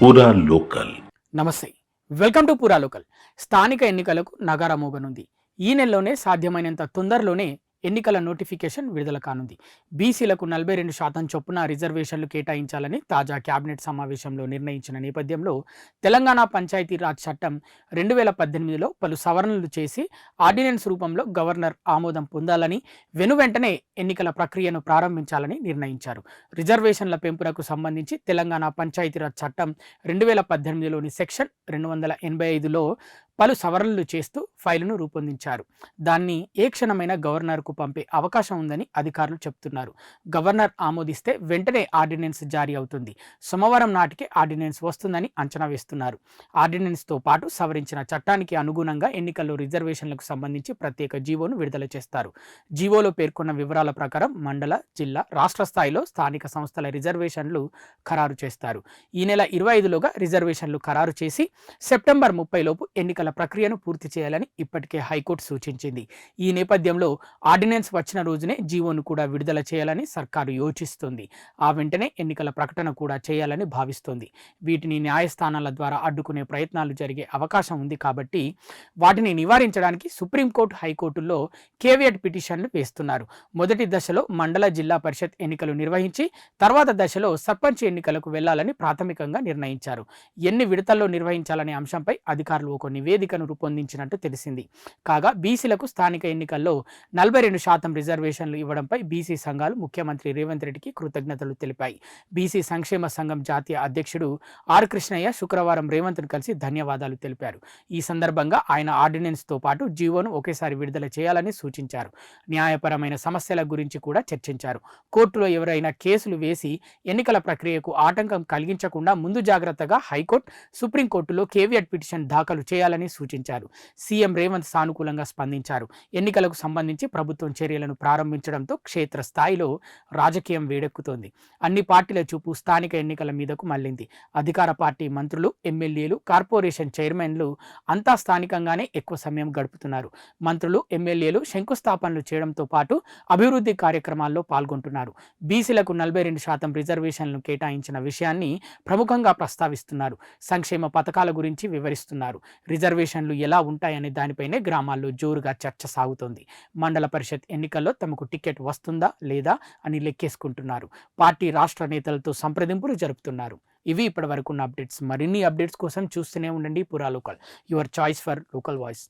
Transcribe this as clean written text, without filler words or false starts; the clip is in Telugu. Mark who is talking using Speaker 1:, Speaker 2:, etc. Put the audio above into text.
Speaker 1: పూరా లోకల్.
Speaker 2: నమస్తే, వెల్కమ్ టు పూరా లోకల్. స్థానిక ఎన్నికలకు నగారా మోగనుంది. ఈ నెలలోనే సాధ్యమైనంత తొందరలోనే ఎన్నికల నోటిఫికేషన్ విడుదల కానుంది. బీసీలకు 42% చొప్పున రిజర్వేషన్లు కేటాయించాలని తాజా కేబినెట్ సమావేశంలో నిర్ణయించిన నేపథ్యంలో తెలంగాణ పంచాయతీరాజ్ చట్టం 2018లో పలు సవరణలు చేసి ఆర్డినెన్స్ రూపంలో గవర్నర్ ఆమోదం పొందాలని, వెనువెంటనే ఎన్నికల ప్రక్రియను ప్రారంభించాలని నిర్ణయించారు. రిజర్వేషన్ల పెంపునకు సంబంధించి తెలంగాణ పంచాయతీరాజ్ చట్టం 2018లోని సెక్షన్ 285లో పలు సవరణలు చేస్తూ ఫైలును రూపొందించారు. దాన్ని ఏ క్షణమైన గవర్నర్కు పంపే అవకాశం ఉందని అధికారులు చెబుతున్నారు. గవర్నర్ ఆమోదిస్తే వెంటనే ఆర్డినెన్స్ జారీ అవుతుంది. సోమవారం నాటికే ఆర్డినెన్స్ వస్తుందని అంచనా వేస్తున్నారు. ఆర్డినెన్స్తో పాటు సవరించిన చట్టానికి అనుగుణంగా ఎన్నికల్లో రిజర్వేషన్లకు సంబంధించి ప్రత్యేక జీవోను విడుదల చేస్తారు. జీవోలో పేర్కొన్న వివరాల ప్రకారం మండల, జిల్లా, రాష్ట్ర స్థాయిలో స్థానిక సంస్థల రిజర్వేషన్లు ఖరారు చేస్తారు. ఈ నెల 25లోగా రిజర్వేషన్లు ఖరారు చేసి సెప్టెంబర్ 30 లోపు ఎన్నికల ప్రక్రియను పూర్తి చేయాలని ఇప్పటికే హైకోర్టు సూచించింది. ఈ నేపథ్యంలో ఆర్డినెన్స్ వచ్చిన రోజునే జీవోను కూడా విడుదల చేయాలని సర్కారు యోచిస్తుంది. ఆ వెంటనే ఎన్నికల ప్రకటన కూడా చేయాలని భావిస్తోంది. వీటిని న్యాయస్థానాల ద్వారా అడ్డుకునే ప్రయత్నాలు జరిగే అవకాశం ఉంది కాబట్టి వాటిని నివారించడానికి సుప్రీంకోర్టు, హైకోర్టుల్లో కేవియట్ పిటిషన్లు వేస్తున్నారు. మొదటి దశలో మండల, జిల్లా పరిషత్ ఎన్నికలు నిర్వహించి తర్వాత దశలో సర్పంచ్ ఎన్నికలకు వెళ్లాలని ప్రాథమికంగా నిర్ణయించారు. ఎన్ని విడతల్లో నిర్వహించాలనే అంశంపై అధికారులు ఒక నివేదికను రూపొందించినట్టు తెలిసింది. కాగా బీసీలకు స్థానిక ఎన్నికల్లో 42% రిజర్వేషన్లు ఇవ్వడంపై బీసీ సంఘాలు ముఖ్యమంత్రి రేవంత్ రెడ్డికి కృతజ్ఞతలు తెలిపాయి. బీసీ సంక్షేమ సంఘం జాతీయ అధ్యక్షుడు ఆర్ కృష్ణయ్య శుక్రవారం రేవంత్ను కలిసి ధన్యవాదాలు తెలిపారు. ఈ సందర్భంగా ఆయన ఆర్డినెన్స్తో పాటు జీవోను ఒకేసారి విడుదల చేయాలని సూచించారు. న్యాయపరమైన సమస్యల గురించి కూడా చర్చించారు. కోర్టులో ఎవరైనా కేసులు వేసి ఎన్నికల ప్రక్రియకు ఆటంకం కలిగించకుండా ముందు జాగ్రత్తగా హైకోర్టు, సుప్రీంకోర్టులో కేవియట్ పిటిషన్ దాఖలు చేయాలని సూచించారు. సీఎం రేవంత్ సానుకూలంగా స్పందించారు. ఎన్నికలకు సంబంధించి ప్రభుత్వం చర్యలను ప్రారంభించడంతో క్షేత్రస్థాయిలో రాజకీయం వేడెక్కుతోంది. అన్ని పార్టీల చూపు స్థానిక ఎన్నికల మీదకు మళ్లింది. అధికార పార్టీ మంత్రులు, ఎమ్మెల్యేలు, కార్పొరేషన్ చైర్మన్లు అంతా స్థానికంగానే ఎక్కువ సమయం గడుపుతున్నారు. మంత్రులు, ఎమ్మెల్యేలు శంకుస్థాపనలు చేయడంతో పాటు అభివృద్ధి కార్యక్రమాల్లో పాల్గొంటున్నారు. బీసీలకు 42% రిజర్వేషన్లను కేటాయించిన విషయాన్ని ప్రముఖంగా ప్రస్తావిస్తున్నారు. సంక్షేమ పథకాల గురించి వివరిస్తున్నారు. రిజర్వేషన్లు ఎలా ఉంటాయనే దానిపైనే గ్రామాల్లో జోరుగా చర్చ సాగుతోంది. మండల పరిషత్ ఎన్నికల్లో తమకు టికెట్ వస్తుందా లేదా అని లెక్కేసుకుంటున్నారు. పార్టీ రాష్ట్ర నేతలతో సంప్రదింపులు జరుపుతున్నారు. ఇవి ఇప్పటి వరకు ఉన్న అప్డేట్స్. మరిన్ని అప్డేట్స్ కోసం చూస్తూనే ఉండండి పూరా local, your choice for local voice.